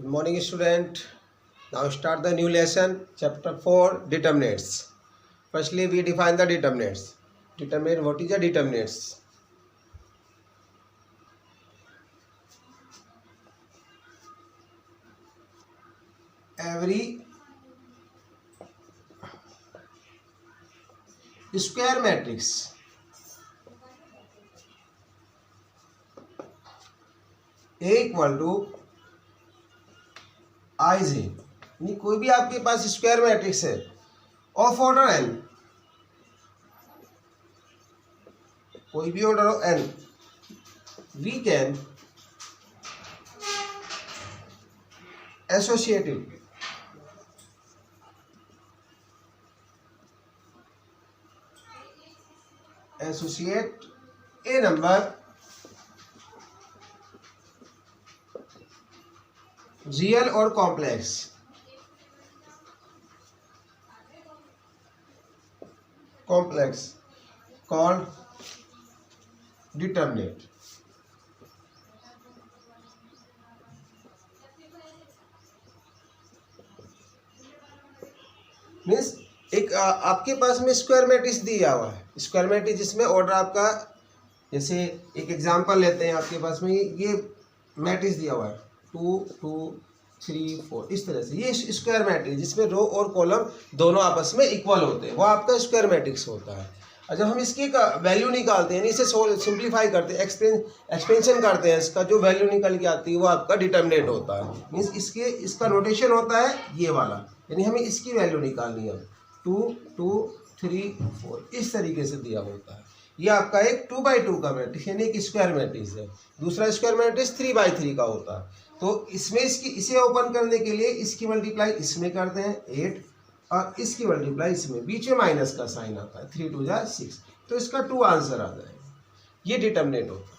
Good morning, student. Now start the new lesson, chapter 4, determinants. Firstly, we define the determinants. Determinant, what is a determinants? Every square matrix A equal to IJ, यानी कोई भी आपके पास square matrix है of order n, कोई भी order हो n, we can associate it a number real or complex called determinant. Means एक आपके पास में स्क्वायर मैट्रिक्स दिया हुआ है, स्क्वायर मैट्रिक्स जिसमें ऑर्डर आपका, जैसे एक एग्जांपल लेते हैं, आपके पास में ये मैट्रिक्स दिया हुआ है 2 2 3 4, इस तरह से ये स्क्वायर मैट्रिक्स जिसमें रो और कॉलम दोनों आपस में इक्वल होते हैं, वो आपका स्क्वायर मैट्रिक्स होता है। और जब हम इसकी वैल्यू निकालते हैं, इसे सिंप्लीफाई करते हैं, एक्सपेंशन करते हैं, इसका जो वैल्यू निकल के आती है वो आपका डिटर्मिनेंट होता है। मीन्स इसका नोटेशन होता है ये वाला, यानी हमें इसकी वैल्यू निकालनी है 2 2 3 4, इस तरीके से दिया होता है। ये आपका एक 2x2 का मैट्रिक्स, यानी एक स्क्वायर मैट्रिक्स है। दूसरा स्क्वायर मैट्रिक्स 3x3 का होता है। तो इसमें इसे ओपन करने के लिए इसकी मल्टीप्लाई इसमें करते हैं 8 और इसकी मल्टीप्लाई इसमें, बीच में माइनस का साइन आता है, 3 2 6, तो इसका 2 आंसर आ जाएगा। ये डिटर्मिनेंट होता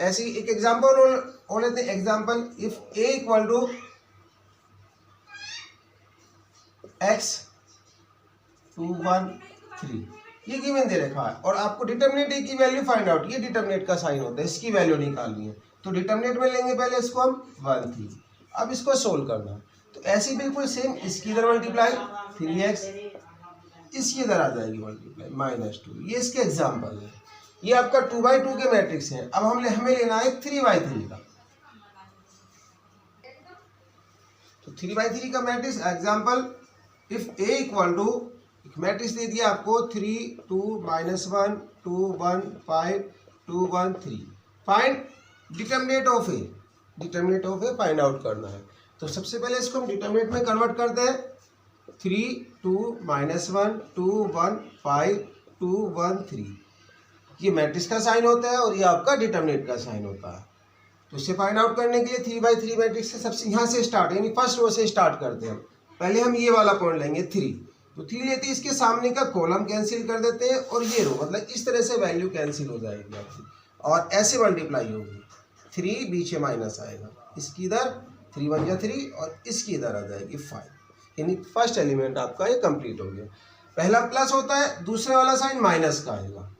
है। ऐसी एक एग्जांपल और लेते हैं। Example, if a equal to x 2 1 3, ये गिवन दे रखा है और आपको डिटर्मिनेंट a की वैल्यू फाइंड आउट, ये डिटर्मिनेंट का साइन होता है, इसकी वैल्यू निकालनी है। तो डिटर्मिनेंट में लेंगे पहले इसको हम 1 3, अब इसको सोल्व करना है। तो ऐसे ही बिल्कुल सेम इसकी इधर मल्टीप्लाई 3x, इसकी इधर आ जाएगी मल्टीप्लाई -2। ये इसके एग्जाम्पल है। ये आपका 2x2 के मैट्रिक्स हैं। अब हमें लेना है 3x3 का। तो 3x3 का matrix example, if a equal to, एक मैट्रिक्स दे दिया आपको 3 2 -1 2 1 5 2 1 3, find determinant of a, determinant of a find out करना है। तो सबसे पहले इसको हम डिटर्मिनेंट में कन्वर्ट करते हैं। 3 2 -1 2 1 5 2 1 3, ये मैट्रिक्स का साइन होता है और ये आपका डिटर्मिनेंट का साइन होता है। तो इसे फाइंड आउट करने के लिए 3x3 मैट्रिक्स से सबसे यहाँ से स्टार्ट, यानी फर्स्ट रो से स्टार्ट करते हैं। पहले हम ये वाला पॉइंट लेंगे 3, तो 3 लेते हैं, इसके सामने का कॉलम कैंसिल कर देते हैं और ये रो, मतलब इस तरह से वैल्यू कैंसिल हो जाएगी आपकी और ऐसे मल्टीप्लाई होगी। 3 बीच में माइनस आएगा, इसकी इधर 3 1 जा 3 और इसकी इधर आ जाएगी 5, यानी फर्स्ट एलिमेंट आपका ये कंप्लीट हो गया। पहला प्लस होता है, दूसरे वाला साइन माइनस का आएगा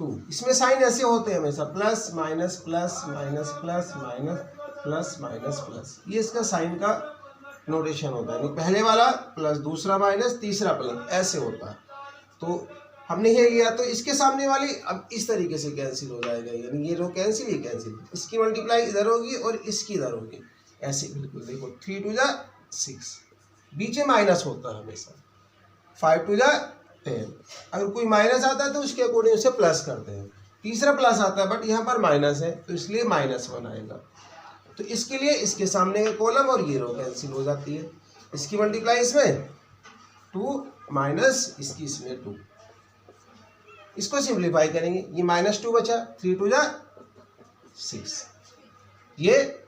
2। इसमें साइन ऐसे होते हैं हमेशा, plus minus plus minus plus minus plus minus plus, ये इसका साइन का नोटेशन होता है। पहले वाला प्लस, दूसरा माइनस, तीसरा प्लस, ऐसे होता है। तो हमने ये लिया, तो इसके सामने वाली अब इस तरीके से कैंसिल हो जाएगा, यानी ये रो कैंसिल, ये कैंसिल, इसकी मल्टीप्लाई इधर होगी और इसकी इधर होगी, ऐसे बिल्कुल देखो 3 2 6, बीच में माइनस होता है हमेशा, 5 2 10। अगर कोई माइनस आता है तो उसके अकॉर्डिंग उसे प्लस करते हैं। तीसरा प्लस आता है बट यहाँ पर माइनस है, तो इसलिए -1 आएगा। तो इसके लिए इसके सामने का कॉलम और ये रो कैंसिल हो जाती है, इसकी मल्टीप्लाई इसमें 2 माइनस इसकी इसमें 2, इसको सिंप्लीफाई करेंगे, ये -2 बचा, 3 2 6, ये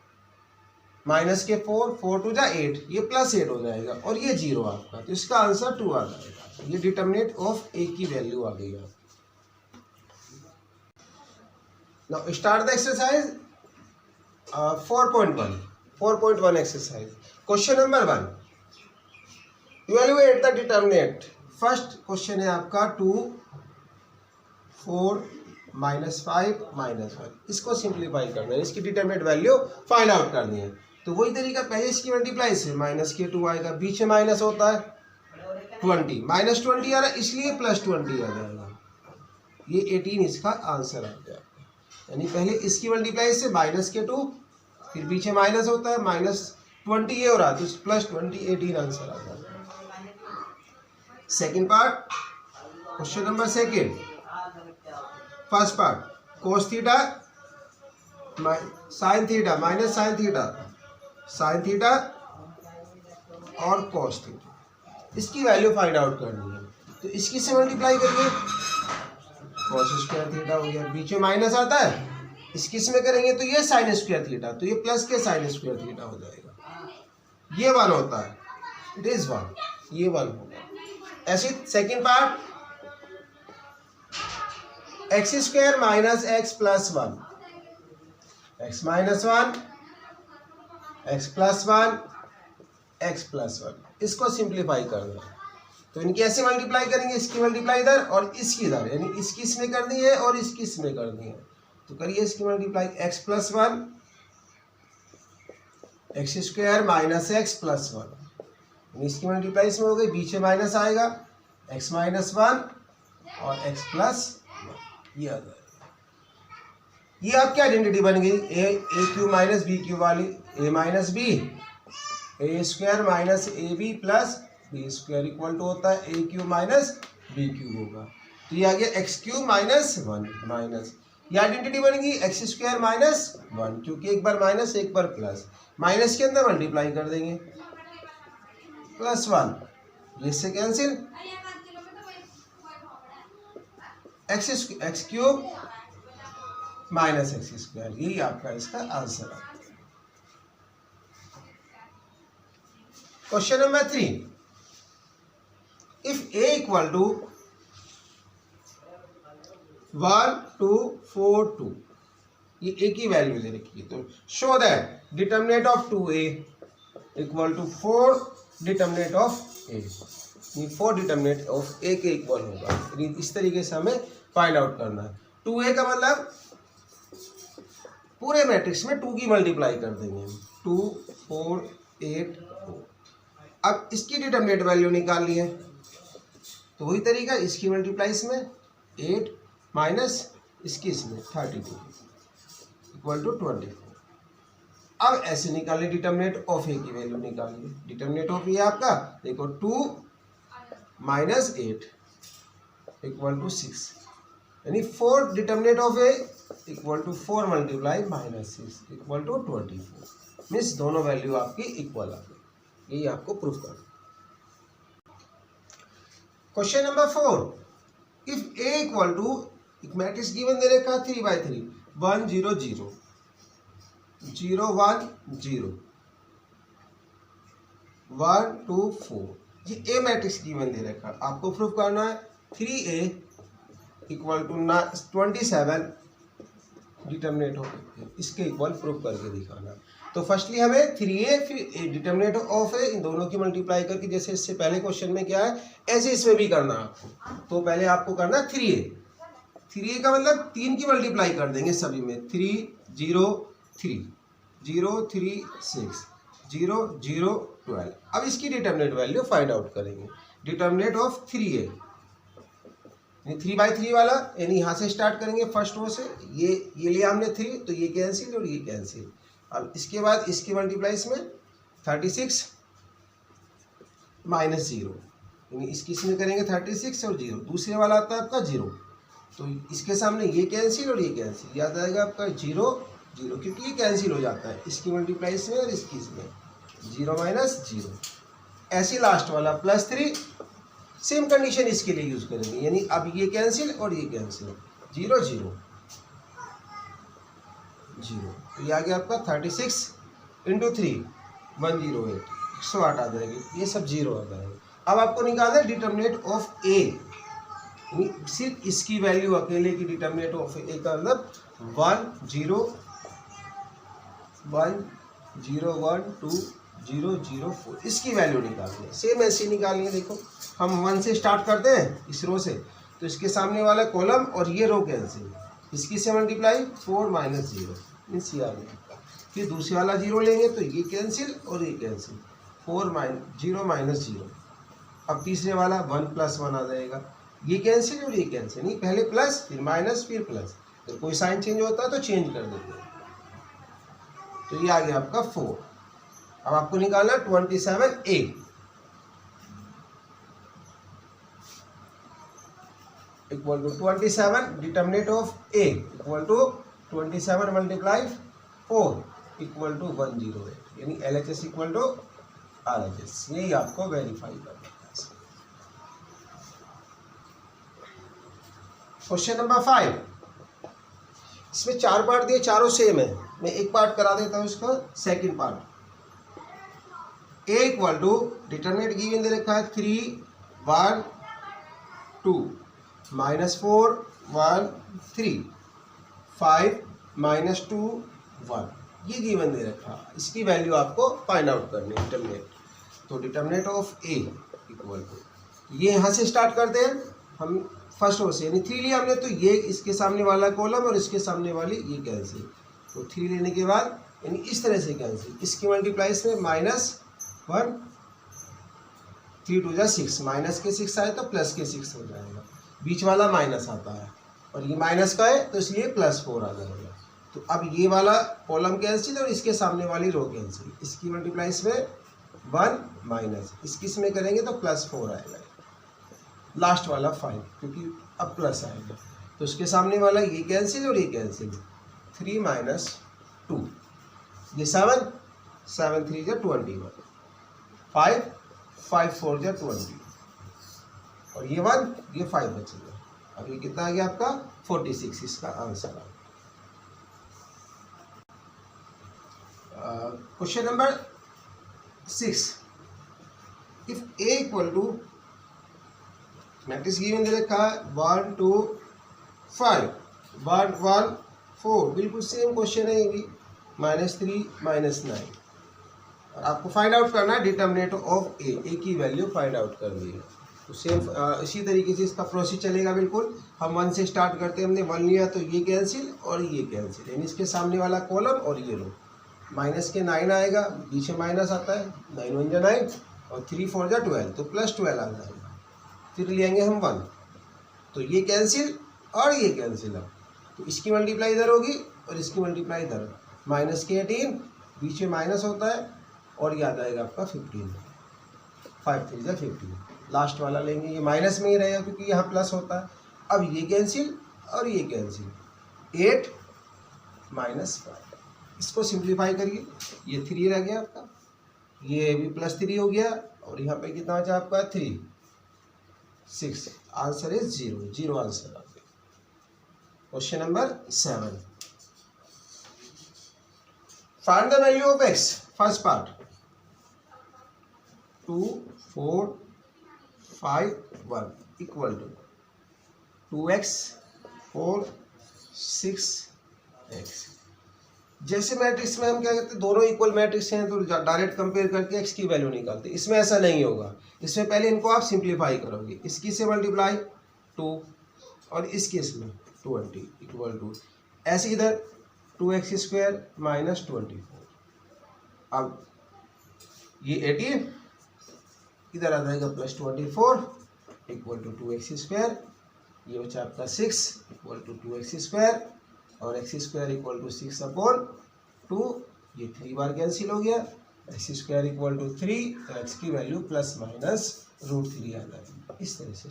माइनस के 4 4 2 8, ये +8 हो जाएगा और ये 0 आपका, तो इसका आंसर 2 आ जाएगा। ये डिटर्मिनेंट ऑफ a की वैल्यू आ गई है। Now start the exercise 4.1 exercise. Question number 1, evaluate the determinant. First question है आपका 2 4 -5 -1, इसको सिंप्लीफाई करना है, इसकी डिटरमिनेंट वैल्यू फाइंड आउट करनी है। तो वही तरीका, पहले इसकी मल्टीप्लाई से -k2 आएगा, बीच में माइनस होता है 20, -20 आ रहा है इसलिए +20 आ जाएगा, ये 18 इसका आंसर आ गया। यानी पहले इसकी मल्टीप्लाई से -k2, फिर पीछे माइनस होता है -20 ये हो रहा है, तो +20 18 आंसर आ जाएगा। Second part, question number second, first part, cos theta sin theta minus sin theta और cos थीटा, इसकी वैल्यू फाइंड आउट करनी है। तो इसकी से मल्टीप्लाई करिए, cos स्क्वायर थीटा हो गया, बीच में माइनस आता है, इसकी इसमें करेंगे तो ये sin स्क्वायर थीटा, तो ये प्लस के sin स्क्वायर थीटा हो जाएगा, ये 1 होता है, इट इज 1, ये 1 होगा। ऐसे second part, x square minus x plus 1, x minus 1, x plus 1, x plus 1, इसको सिंप्लीफाई करना है। तो इनकी ऐसे मल्टीप्लाई करेंगे, इसकी मल्टीप्लाई इधर और इसकी इधर, यानी इसकी इसमें करनी है और इसकी इसमें करनी है। तो करिए इसकी multiply, x plus 1, x square minus x plus 1, इसकी मल्टीप्लाई इसमें हो गई, बीच में माइनस आएगा, x माइनस 1 और x प्लस 1, ये आ जाएगा। ये आपकी आइडेंटिटी बन गई, a cube minus b cube वाली, a minus b, a square minus a b plus b square equal to होता है a cube minus b cube होगा। तो ये आ गया एक्स क्यू माइनस 1 माइनस, ये आइडेंटिटी बन गई एक्स स्क्वायर माइनस 1, क्योंकि एक बार माइनस एक बार प्लस, माइनस के अंदर मल्टीप्लाई कर देंगे, प्लस 1, ये से cancel, x cube minus x square, यही आपका इसका आंसर है। Question number 3, if a equal to 1 2 4 2, ये a की वैल्यू दे रखी है, तो show that determinant of 2a equal to 4 determinant of a, 4 determinant of a के इक्वल होगा। इस तरीके से हमें फाइंड आउट करना है। 2a का मतलब पूरे मैट्रिक्स में 2 की मल्टीप्लाई कर देंगे, 2 4 8 4। अब इसकी डिटरमिनेंट वैल्यू निकालनी है, तो वही तरीका, इसकी मल्टीप्लाई इसमें 8 माइनस इसकी इसमें 32 इक्वल टू 24। अब ऐसे निकालिए डिटरमिनेंट ऑफ ए की वैल्यू निकालिए, डिटरमिनेंट ऑफ ए आपका देखो 2 माइनस 8 इक्वल टू 6, यानी 4 determinant of a equal to 4 multiply minus 6 equal to 24, means दोनों वैल्यू आपकी इक्वल आ गई, यही आपको प्रूफ करना। Question number 4, if a equal to, एक मैट्रिक्स गिवन दे रखा 3/3, 1 0 0 0 1 0 1 2 4, ये ए मैट्रिक्स गिवन दे रखा, आपको प्रूफ करना है 3a equal to 27 determinant of, इसके इक्वल प्रूफ करके दिखाना। तो फर्स्टली हमें 3a फिर डिटरमिनेंट ऑफ ए, इन दोनों की मल्टीप्लाई करके, जैसे इससे पहले क्वेश्चन में क्या है ऐसे इसमें भी करना आपको। तो पहले आपको करना है 3a का मतलब 3 की मल्टीप्लाई कर देंगे सभी में, 3 0 3 0 3 6 0 0 12। अब इसकी डिटरमिनेंट वैल्यू फाइंड आउट करेंगे, डिटरमिनेंट ऑफ 3a, 3/3 वाला, यानी यहाँ से स्टार्ट करेंगे फर्स्ट रो से, ये लिया हमने 3, तो ये कैंसिल और ये कैंसिल। अब इसके बाद इसकी मल्टीप्लाई इसमें 36 माइनस 0, यानी इसकी इसमें करेंगे 36 और 0, दूसरे वाला आता है आपका 0, तो इसके सामने ये कैंसिल और ये कैंसिल, याद आएगा आपका 0 0, क्योंकि ये कैंसिल हो जाता है, इसकी मल्टीप्लाई इसमें और इसकी इसमें, 0 माइनस 0। ऐसे लास्ट वाला +3, सेम कंडीशन इसके लिए यूज करेंगे, यानी अब ये कैंसिल और ये कैंसिल, 0 0 0, तो ये आ गया आपका 36 × 3 108, 108 आ जाएगी, ये सब 0 आ जाएगा। अब आपको निकालना है डिटरमिनेंट ऑफ ए, सिर्फ इसकी वैल्यू अकेले की, डिटरमिनेंट ऑफ ए का मतलब 1 0 1 0 1 2 0 0 4, इसकी वैल्यू निकालनी है। सेम ऐसे निकालनी है, देखो हम 1 से स्टार्ट करते हैं इस रो से, तो इसके सामने वाला कॉलम और ये रो कैंसिल, इसकी से मल्टीप्लाई 4 माइनस 0 मीन्स ये आ गया। फिर दूसरे वाला 0 लेंगे तो ये कैंसिल और ये कैंसिल, 0 माइनस 0। अब तीसरे वाला 1 प्लस 1 आ जाएगा, ये कैंसिल और ये कैंसिल, नहीं पहले प्लस फिर माइनस फिर प्लस, तो कोई साइन चेंज होता है तो चेंज कर देते हैं। तो ये आ गया आपका 4। अब आपको निकालना 27A। Equal to 27 determinant of A equal to 27 multiply 4 equal to 108, यानी LHS इक्वल टू RHS। यही आपको वेरीफाई करना है। क्वेश्चन नंबर 5, इसमें 4 पार्ट दिए, चारों सेम है। मैं एक पार्ट करा देता हूँ इसका, second part. A equal to determinant given दे रखा है 3 1 2 -4 1 3 5 -2 1, ये गिवन दे रखा है। इसकी वैल्यू आपको फाइंड आउट करनी है डिटर्मिनेंट। तो determinant of A equal to, ये यहाँ से स्टार्ट करते हैं हम फर्स्ट रो से, यानी 3 लिया हमने, तो ये इसके सामने वाला कॉलम और इसके सामने वाली ये कैंसिल। तो 3 लेने के बाद यानी इस तरह से कैंसिल, इसकी मल्टीप्लाई में -1 3 2 जा 6, माइनस के 6 आए तो प्लस के 6 हो जाएगा, बीच वाला माइनस आता है और ये माइनस का है तो इसलिए +4 आ जाएगा। तो अब ये वाला कॉलम कैंसिल और इसके सामने वाली रो कैंसिल, इसकी मल्टीप्लाई में 1 माइनस, इसकी इसमें करेंगे तो +4 आएगा, लास्ट वाला 5 क्योंकि अब प्लस आएगा। तो इसके सामने वाला ये कैंसिल और ये कैंसिल, 3 - 2, ये 7 7 3 जा 21, 5 5 4 जा 20 और ये 1 ये 5 बचेगा। अब ये कितना आ गया आपका 46, इसका आंसर आ। Question number 6, if A equal to matrix given दे रखा है 1 2 5 1 1 4, बिल्कुल सेम क्वेश्चन है ये भी, -3 -9, और आपको फाइंड आउट करना है डिटर्मिनेंट ऑफ A की वैल्यू फाइंड आउट करनी है। तो सेम इसी तरीके से इसका प्रोसेस चलेगा बिल्कुल। हम 1 से स्टार्ट करते हैं, हमने 1 लिया तो ये कैंसिल और ये कैंसिल, यानी इसके सामने वाला कॉलम और ये रो, माइनस के 9 आएगा, बीच में माइनस आता है, 9 1 जा 9 और 3 4 जा 12, तो +12 आ जाएगा। फिर लेंगे हम 1, तो ये कैंसिल और ये कैंसिल, अब तो इसकी मल्टीप्लाई इधर होगी और इसकी मल्टीप्लाई इधर, माइनस के 18, बीच में माइनस होता है और ये आ जाएगा आपका 15, 5 3 जा 15, लास्ट वाला लेंगे, ये माइनस में ही रहेगा क्योंकि यहाँ प्लस होता है। अब ये कैंसिल और ये कैंसिल, 8 -5, इसको सिंप्लीफाई करिए, ये 3 रह गया आपका, ये भी +3 हो गया और यहाँ पे कितना बचा आपका 3 6, आंसर इज 0 0 आंसर आ गया। Question number 7, find the value of x, first part 2 4 5 1 equal to 2x 4 6x। जैसे मैट्रिक्स में हम क्या कहते हैं, दोनों इक्वल मैट्रिक्स हैं तो डायरेक्ट कंपेयर करके x की वैल्यू निकालते हैं। इसमें ऐसा नहीं होगा, इसमें पहले इनको आप सिंप्लीफाई करोगे, इसकी से मल्टीप्लाई 2 और इस केस में 20 इक्वल टू, ऐसे इधर 2x² -24, अब ये 18 इधर आ जाएगा +24 इक्वल टू 2x², ये बचा आपका 6 इक्वल टू 2x² और x² इक्वल टू 6/2, ये 3 बार कैंसिल हो गया, x² इक्वल टू 3, तो x की वैल्यू ±√3 आ जाएगी। इस तरह से